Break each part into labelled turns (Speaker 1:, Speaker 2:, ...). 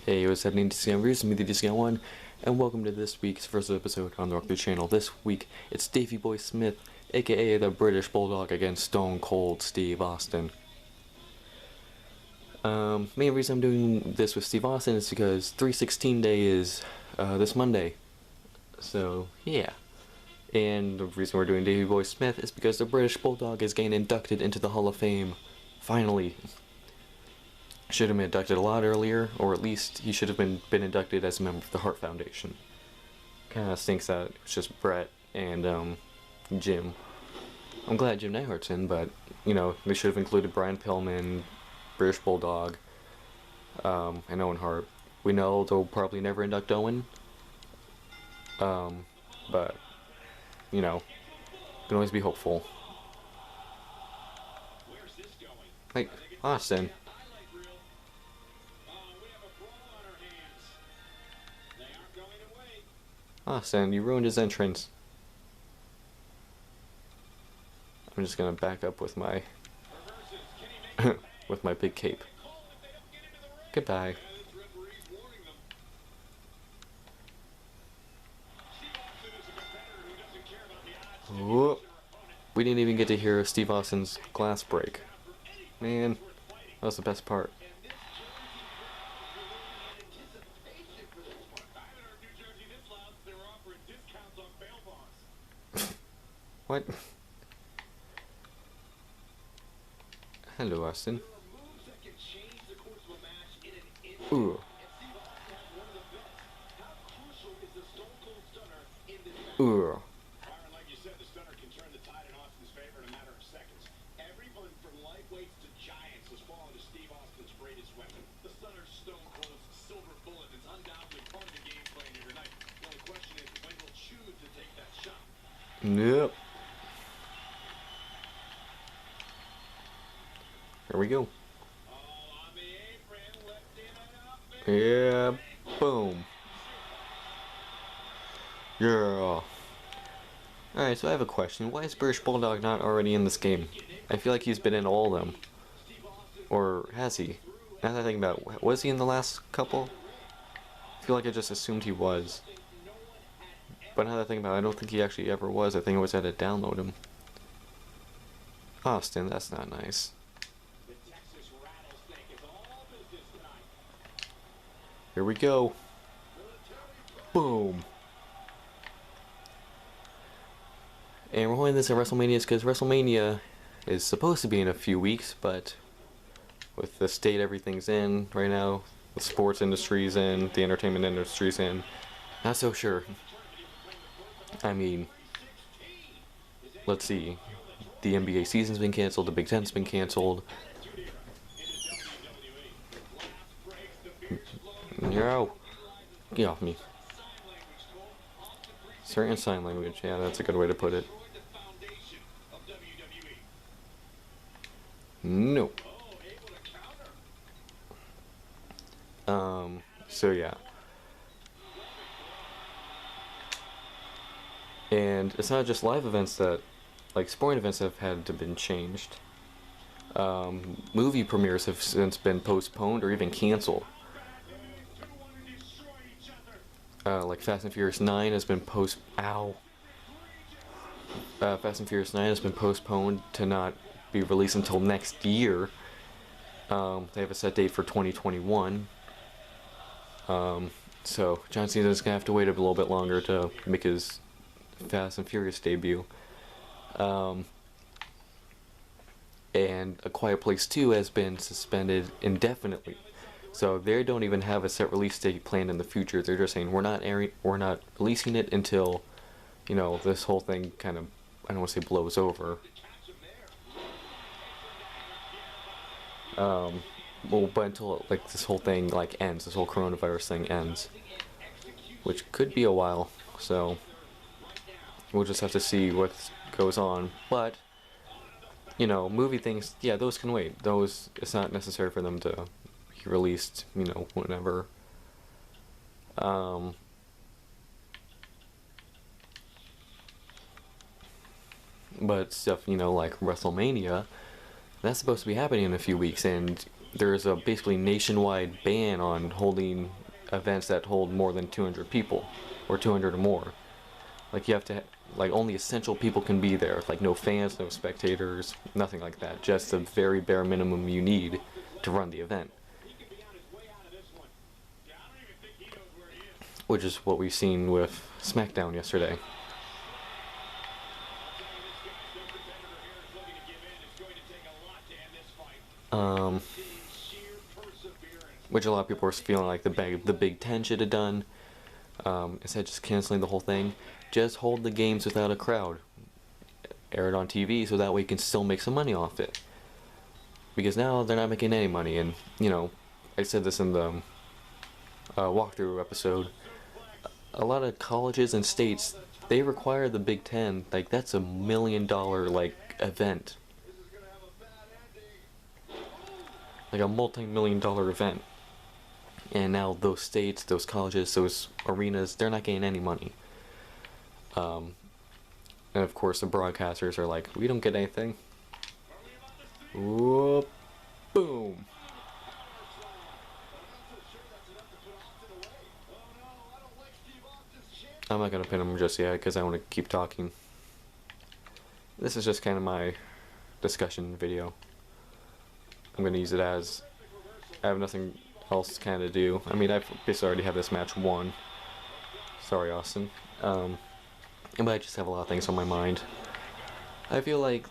Speaker 1: Hey, what's happening, DC Viewers? Me, the DC01, and welcome to this week's first episode on the Rock channel. This week, it's Davey Boy Smith, aka the British Bulldog, against Stone Cold Steve Austin. Main reason I'm doing this with Steve Austin is because 316 Day is this Monday. So, yeah. And the reason we're doing Davey Boy Smith is because the British Bulldog is getting inducted into the Hall of Fame. Finally. Should have been inducted a lot earlier, or at least he should have been inducted as a member of the Hart Foundation. Kinda stinks that it's just Brett and Jim. I'm glad Jim Neidhart's in, but you know, they should have included Brian Pillman, British Bulldog, and Owen Hart. We know they'll probably never induct Owen, but you know, can always be hopeful. Like Austin. Austin, you ruined his entrance. I'm just gonna back up with my with my big cape. Goodbye. Whoop. We didn't even get to hear Steve Austin's glass break. Man, that was the best part. What? Hello, Austin. Ooh. Ooh. Nope. Here we go. Yeah, boom. Yeah. Alright, so I have a question. Why is British Bulldog not already in this game? I feel like he's been in all of them. Or has he? Now that I think about it, was he in the last couple? I feel like I just assumed he was. But now that I think about it, I don't think he actually ever was. I think I always had to download him. Austin, that's not nice. Here we go. Boom. And we're holding this at WrestleMania because WrestleMania is supposed to be in a few weeks, but with the state everything's in right now, the sports industry's in, the entertainment industry's in, not so sure. I mean, let's see. The NBA season's been canceled, the Big Ten's been canceled. No! Get off me. Certain sign language, yeah, that's a good way to put it. No. So yeah. And it's not just live events that, like sporting events have had to been changed. Movie premieres have since been postponed or even canceled. Like Fast and Furious 9 has been Fast and Furious 9 has been postponed to not be released until next year. They have a set date for 2021. So John Cena's gonna have to wait a little bit longer to make his Fast and Furious debut. And A Quiet Place 2 has been suspended indefinitely. So they don't even have a set release date planned in the future. They're just saying we're not releasing it until, you know, this whole thing kind of, I don't want to say blows over. Well, but until like this whole thing like ends, this whole coronavirus thing ends, which could be a while. So we'll just have to see what goes on. But you know, movie things, yeah, those can wait. Those, it's not necessary for them to be released, you know, whenever. But stuff, you know, like WrestleMania, that's supposed to be happening in a few weeks, and there's a basically nationwide ban on holding events that hold more than 200 people, or 200 or more. Like you have to, like only essential people can be there. Like no fans, no spectators, nothing like that. Just the very bare minimum you need to run the event. Which is what we've seen with SmackDown yesterday. Which a lot of people are feeling like the Big Ten should have done. Instead of just canceling the whole thing, just hold the games without a crowd. Air it on TV so that way you can still make some money off it. Because now they're not making any money, and you know, I said this in the walkthrough episode. A lot of colleges and states, they require the Big Ten. Like that's $1 million like event, like a multi-million-dollar event. And now those states, those colleges, those arenas, they're not getting any money. And of course the broadcasters are like, we don't get anything. Whoop, boom. I'm not going to pin them just yet because I want to keep talking. This is just kind of my discussion video. I'm going to use it as I have nothing else kind of do. I mean, I've basically already have this match won. Sorry, Austin. But I just have a lot of things on my mind. I feel like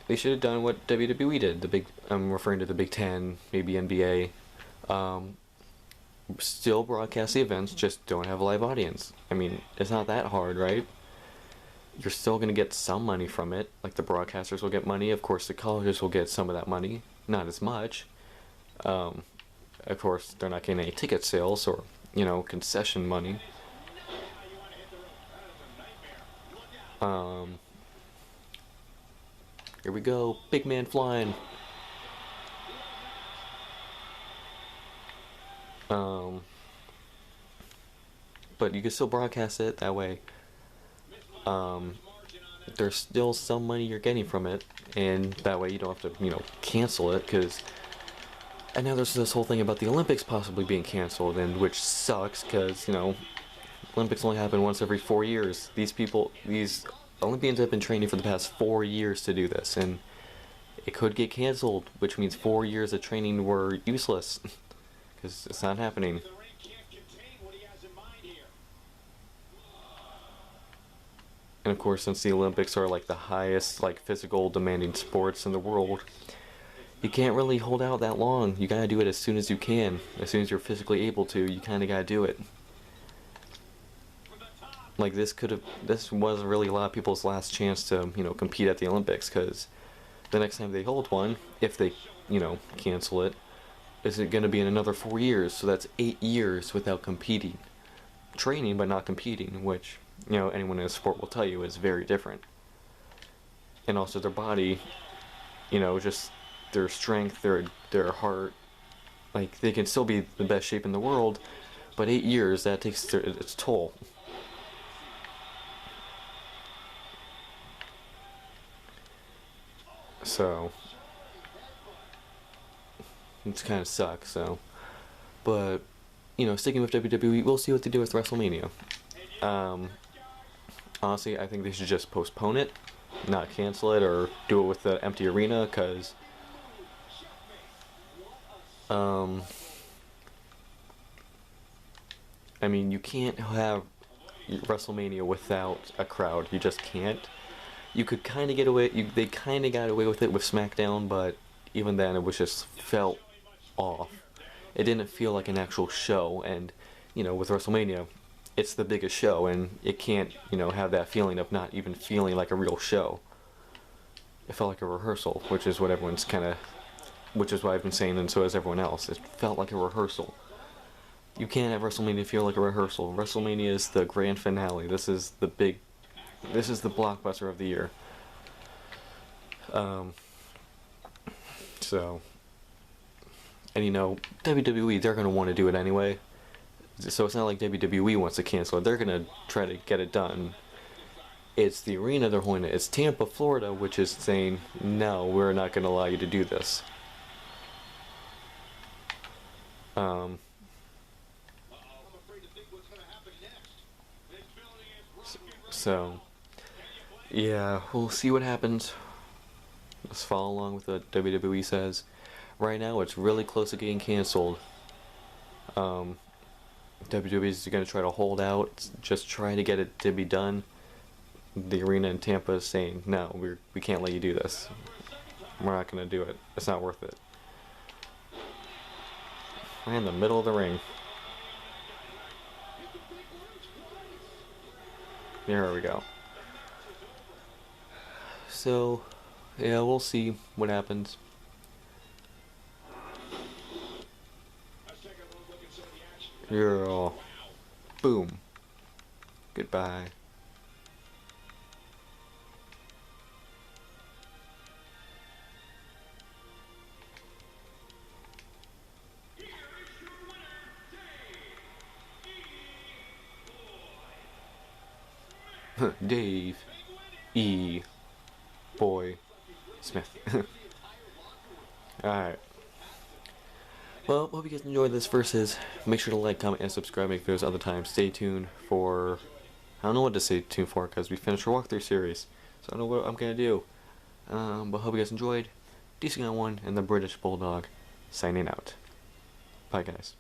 Speaker 1: they should have done what WWE did. I'm referring to the Big Ten, maybe NBA. Still broadcast the events, just don't have a live audience. I mean, it's not that hard, right? You're still going to get some money from it. Like the broadcasters will get money. Of course, the colleges will get some of that money. Not as much. Of course, they're not getting any ticket sales or, you know, concession money. Here we go. Big man flying. But you can still broadcast it that way. There's still some money you're getting from it, and that way you don't have to, you know, cancel it, because... And now there's this whole thing about the Olympics possibly being canceled, and which sucks, because, you know, Olympics only happen once every 4 years. These Olympians have been training for the past 4 years to do this, and it could get canceled, which means 4 years of training were useless, because it's not happening. And of course, since the Olympics are like the highest like physical demanding sports in the world, you can't really hold out that long. You gotta do it as soon as you can. As soon as you're physically able to, you kinda gotta do it. Like this was really a lot of people's last chance to, you know, compete at the Olympics, because the next time they hold one, if they, you know, cancel it, is it gonna be in another 4 years? So that's 8 years without competing. Training but not competing, which, you know, anyone in a sport will tell you is very different. And also their body, you know, just their strength, their heart, like they can still be the best shape in the world, but 8 years, that takes its toll. So it kind of sucks. So, but you know, sticking with WWE, we'll see what they do with WrestleMania. Honestly, I think they should just postpone it, not cancel it, or do it with the empty arena, because I mean, you can't have WrestleMania without a crowd. You just can't. You could kind of get away. They kind of got away with it with SmackDown, but even then, it was just felt off. It didn't feel like an actual show, and you know, with WrestleMania, it's the biggest show, and it can't, you know, have that feeling of not even feeling like a real show. It felt like a rehearsal, which is what everyone's which is what I've been saying, and so has everyone else. It felt like a rehearsal. You can't have WrestleMania feel like a rehearsal. WrestleMania is the grand finale. This is the blockbuster of the year. So, and you know, WWE, they're going to want to do it anyway. So it's not like WWE wants to cancel it. They're going to try to get it done. It's the arena they're holding it. It's Tampa, Florida, which is saying, no, we're not going to allow you to do this. So, yeah, we'll see what happens. Let's follow along with what WWE says. Right now, it's really close to getting canceled. WWE is going to try to hold out, just trying to get it to be done. The arena in Tampa is saying, no, we can't let you do this. We're not going to do it. It's not worth it. Right in the middle of the ring. There we go. So, yeah, we'll see what happens. Girl. Boom. Goodbye. Dave E. Boy Smith. Alright. Well, hope you guys enjoyed this versus. Make sure to like, comment, and subscribe. Make videos other times. Stay tuned for. I don't know what to stay tuned for because we finished our walkthrough series. So I don't know what I'm going to do. But hope you guys enjoyed. Guy01 and the British Bulldog signing out. Bye, guys.